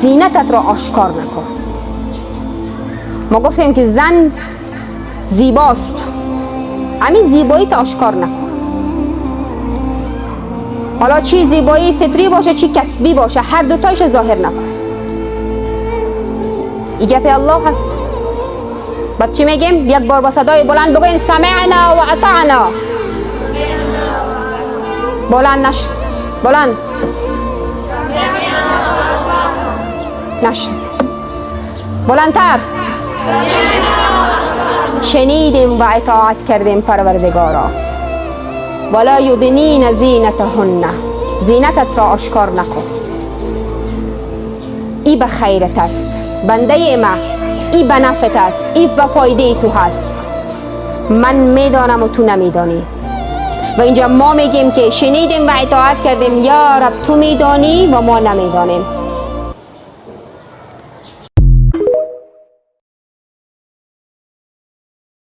زینتت را آشکار نکن. ما گفتیم که زن زیباست، همین زیباییت آشکار نکن. حالا چی زیبایی فطری باشه چی کسبی باشه، هر دوتایش ظاهر نکن. این گپ الله هست. بعد چی میگیم؟ یک بار با صدای بلند بگوین سمعنا و اطعنا. بلند نشد، بلند نشد، بلندتر. شنیدیم و اطاعت کردیم پروردگارا. ولا یدنین زینتهن، زینتت را آشکار نکن. ای به خیرت است بنده ما، ای به نفعت است، ای به فایده تو هست. من میدانم و تو نمیدانی. و اینجا ما میگیم که شنیدیم و اطاعت کردیم. یا رب تو میدانی و ما نمیدانیم.